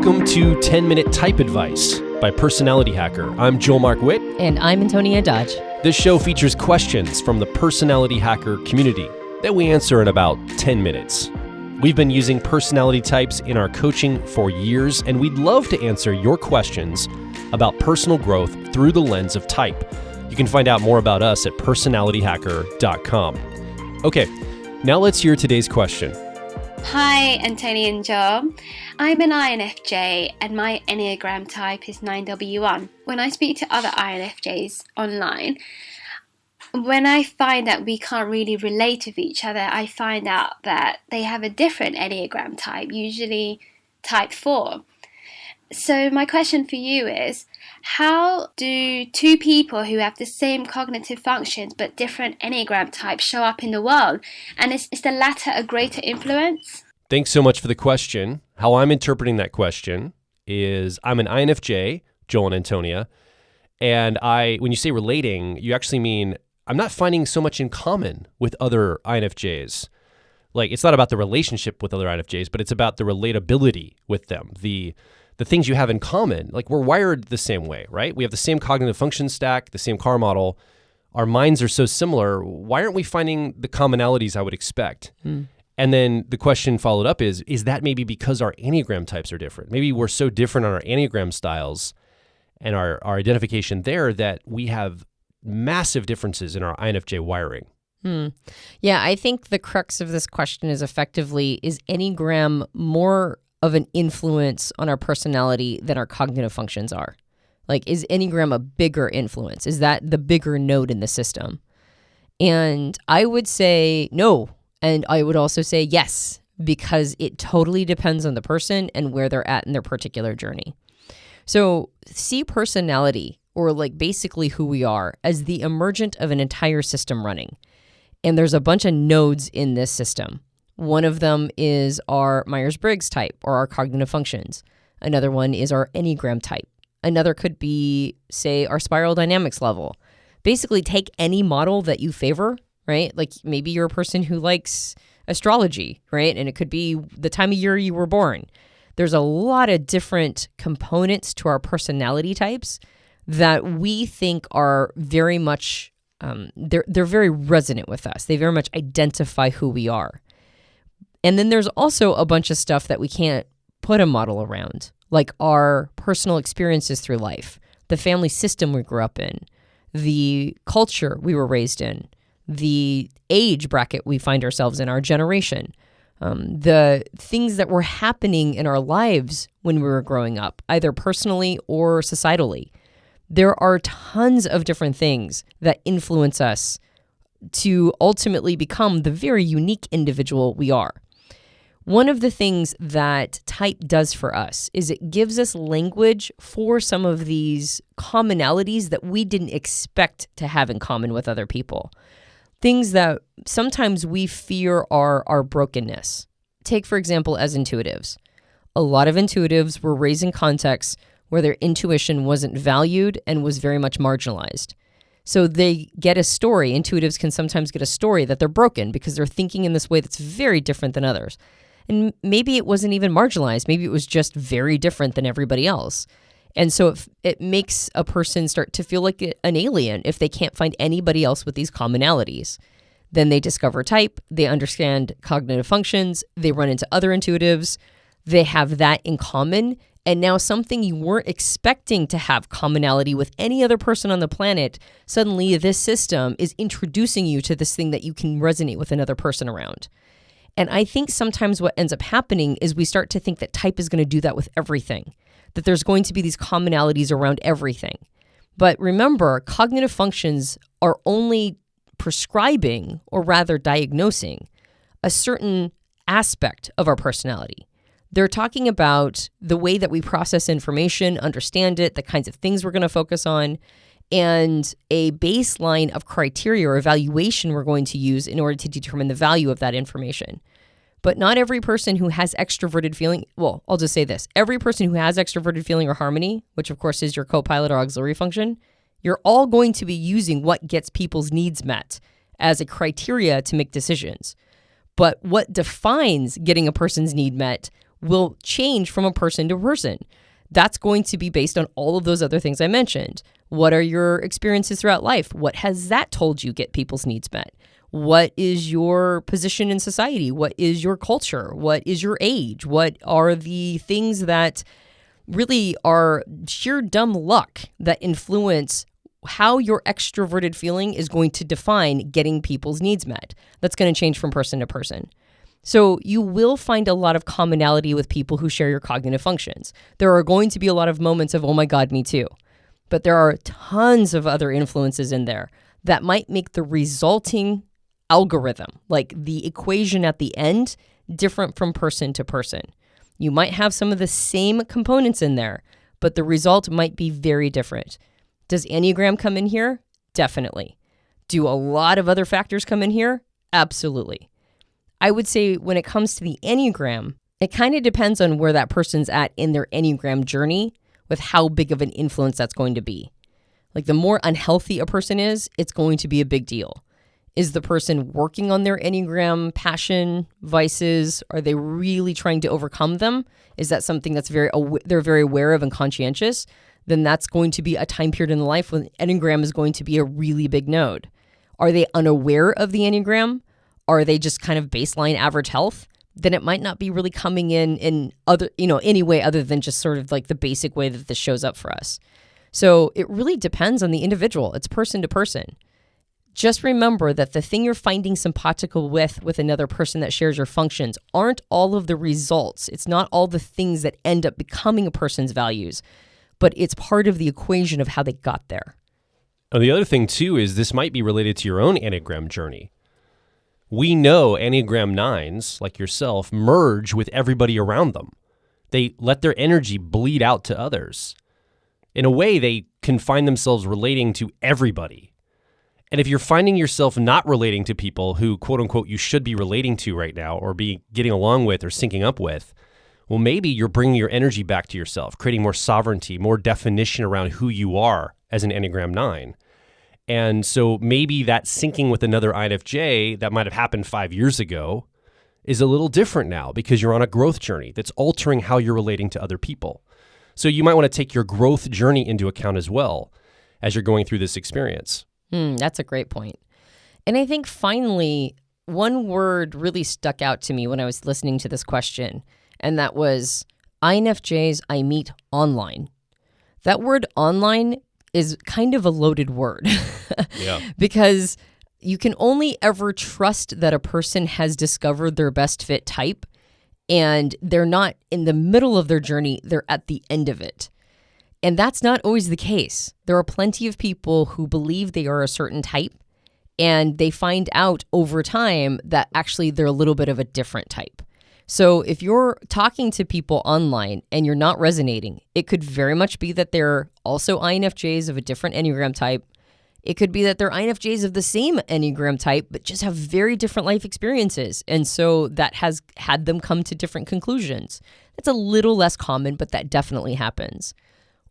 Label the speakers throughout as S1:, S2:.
S1: Welcome to 10-Minute Type Advice by Personality Hacker. I'm Joel Mark Witt.
S2: And I'm Antonia Dodge.
S1: This show features questions from the Personality Hacker community that we answer in about 10 minutes. We've been using personality types in our coaching for years, and we'd love to answer your questions about personal growth through the lens of type. You can find out more about us at personalityhacker.com. Okay, now let's hear today's question.
S3: Hi, Antonia and Joel. I'm an INFJ and my Enneagram type is 9W1. When I speak to other INFJs online, when I find that we can't really relate with each other, I find out that they have a different Enneagram type, usually type 4. So my question for you is, how do two people who have the same cognitive functions but different Enneagram types show up in the world? And is the latter a greater influence?
S1: Thanks so much for the question. How I'm interpreting that question is I'm an INFJ, Joel and Antonia, and when you say relating, you actually mean I'm not finding so much in common with other INFJs. Like, it's not about the relationship with other INFJs, but it's about the relatability with them, the things you have in common. Like, we're wired the same way, right? We have the same cognitive function stack, the same car model. Our minds are so similar. Why aren't we finding the commonalities I would expect? And then the question followed up is that maybe because our Enneagram types are different? Maybe we're so different on our Enneagram styles and our identification there that we have massive differences in our INFJ wiring.
S2: Yeah, I think the crux of this question is effectively, is Enneagram more of an influence on our personality than our cognitive functions are? Like, is Enneagram a bigger influence? Is that the bigger node in the system? And I would say no. And I would also say yes, because it totally depends on the person and where they're at in their particular journey. So see personality, or like basically who we are, as the emergent of an entire system running. And there's a bunch of nodes in this system. One of them is our Myers-Briggs type, or our cognitive functions. Another one is our Enneagram type. Another could be, say, our spiral dynamics level. Basically, take any model that you favor, right? Like, maybe you're a person who likes astrology, right? And it could be the time of year you were born. There's a lot of different components to our personality types that we think are very much, they're very resonant with us. They very much identify who we are. And then there's also a bunch of stuff that we can't put a model around, like our personal experiences through life, the family system we grew up in, the culture we were raised in, the age bracket we find ourselves in, our generation, the things that were happening in our lives when we were growing up, either personally or societally. There are tons of different things that influence us to ultimately become the very unique individual we are. One of the things that type does for us is it gives us language for some of these commonalities that we didn't expect to have in common with other people. Things that sometimes we fear are our brokenness. Take, for example, as intuitives. A lot of intuitives were raised in contexts where their intuition wasn't valued and was very much marginalized. So they get a story. Intuitives can sometimes get a story that they're broken because they're thinking in this way that's very different than others. And maybe it wasn't even marginalized. Maybe it was just very different than everybody else. And so it makes a person start to feel like an alien if they can't find anybody else with these commonalities. Then they discover type, they understand cognitive functions, they run into other intuitives, they have that in common. And now something you weren't expecting to have commonality with any other person on the planet, suddenly this system is introducing you to this thing that you can resonate with another person around. And I think sometimes what ends up happening is we start to think that type is going to do that with everything, that there's going to be these commonalities around everything. But remember, cognitive functions are only prescribing, or rather diagnosing, a certain aspect of our personality. They're talking about the way that we process information, understand it, the kinds of things we're going to focus on, and a baseline of criteria or evaluation we're going to use in order to determine the value of that information. But not every person who has extroverted feeling, well, I'll just say this. Every person who has extroverted feeling or harmony, which of course is your co-pilot or auxiliary function, you're all going to be using what gets people's needs met as a criteria to make decisions. But what defines getting a person's need met will change from a person to person. That's going to be based on all of those other things I mentioned. What are your experiences throughout life? What has that told you get people's needs met? What is your position in society? What is your culture? What is your age? What are the things that really are sheer dumb luck that influence how your extroverted feeling is going to define getting people's needs met? That's going to change from person to person. So you will find a lot of commonality with people who share your cognitive functions. There are going to be a lot of moments of, oh my God, me too. But there are tons of other influences in there that might make the resulting algorithm, like the equation at the end, different from person to person. You might have some of the same components in there, but the result might be very different. Does Enneagram come in here? Definitely. Do a lot of other factors come in here? Absolutely. I would say when it comes to the Enneagram, it kind of depends on where that person's at in their Enneagram journey with how big of an influence that's going to be. Like the more unhealthy a person is, it's going to be a big deal. Is the person working on their Enneagram passion, vices? Are they really trying to overcome them? Is that something that's they're very aware of and conscientious? Then that's going to be a time period in life when Enneagram is going to be a really big node. Are they unaware of the Enneagram? Are they just kind of baseline average health? Then it might not be really coming in other, any way other than just sort of like the basic way that this shows up for us. So it really depends on the individual. It's person to person. Just remember that the thing you're finding simpatico with another person that shares your functions aren't all of the results. It's not all the things that end up becoming a person's values, but it's part of the equation of how they got there.
S1: And the other thing too is this might be related to your own Enneagram journey. We know Enneagram 9s, like yourself, merge with everybody around them. They let their energy bleed out to others. In a way, they can find themselves relating to everybody. And if you're finding yourself not relating to people who, quote unquote, you should be relating to right now or be getting along with or syncing up with, well, maybe you're bringing your energy back to yourself, creating more sovereignty, more definition around who you are as an Enneagram 9. And so maybe that syncing with another INFJ that might have happened 5 years ago is a little different now because you're on a growth journey that's altering how you're relating to other people. So you might want to take your growth journey into account as well as you're going through this experience.
S2: That's a great point. And I think finally, one word really stuck out to me when I was listening to this question, and that was INFJs I meet online. That word online is kind of a loaded word.
S1: Yeah.
S2: Because you can only ever trust that a person has discovered their best fit type and they're not in the middle of their journey, they're at the end of it. And that's not always the case. There are plenty of people who believe they are a certain type and they find out over time that actually they're a little bit of a different type. So if you're talking to people online and you're not resonating, it could very much be that they're also INFJs of a different Enneagram type. It could be that they're INFJs of the same Enneagram type, but just have very different life experiences. And so that has had them come to different conclusions. That's a little less common, but that definitely happens.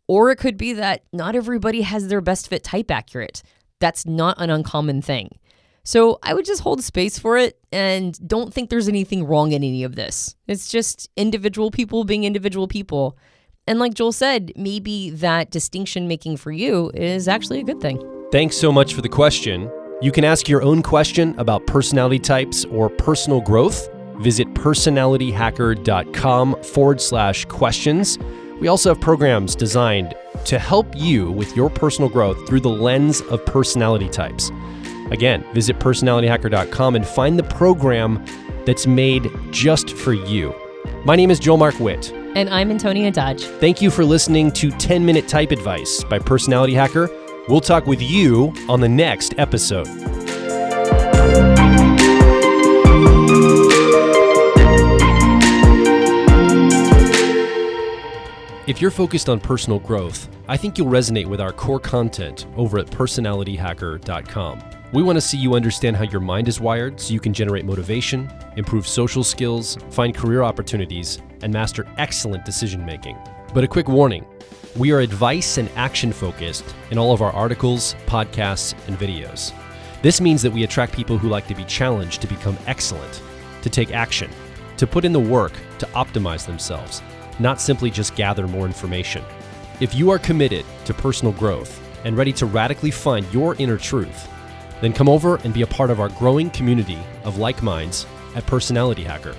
S2: Or it could be that not everybody has their best fit type accurate. That's not an uncommon thing. So I would just hold space for it and don't think there's anything wrong in any of this. It's just individual people being individual people. And like Joel said, maybe that distinction making for you is actually a good thing.
S1: Thanks so much for the question. You can ask your own question about personality types or personal growth. Visit personalityhacker.com/questions. We also have programs designed to help you with your personal growth through the lens of personality types. Again, visit personalityhacker.com and find the program that's made just for you. My name is Joel Mark Witt.
S2: And I'm Antonia Dodge.
S1: Thank you for listening to 10-Minute Type Advice by Personality Hacker. We'll talk with you on the next episode. If you're focused on personal growth, I think you'll resonate with our core content over at personalityhacker.com. We want to see you understand how your mind is wired so you can generate motivation, improve social skills, find career opportunities, and master excellent decision making. But a quick warning, we are advice and action focused in all of our articles, podcasts, and videos. This means that we attract people who like to be challenged to become excellent, to take action, to put in the work to optimize themselves, not simply just gather more information. If you are committed to personal growth and ready to radically find your inner truth, then come over and be a part of our growing community of like minds at Personality Hacker.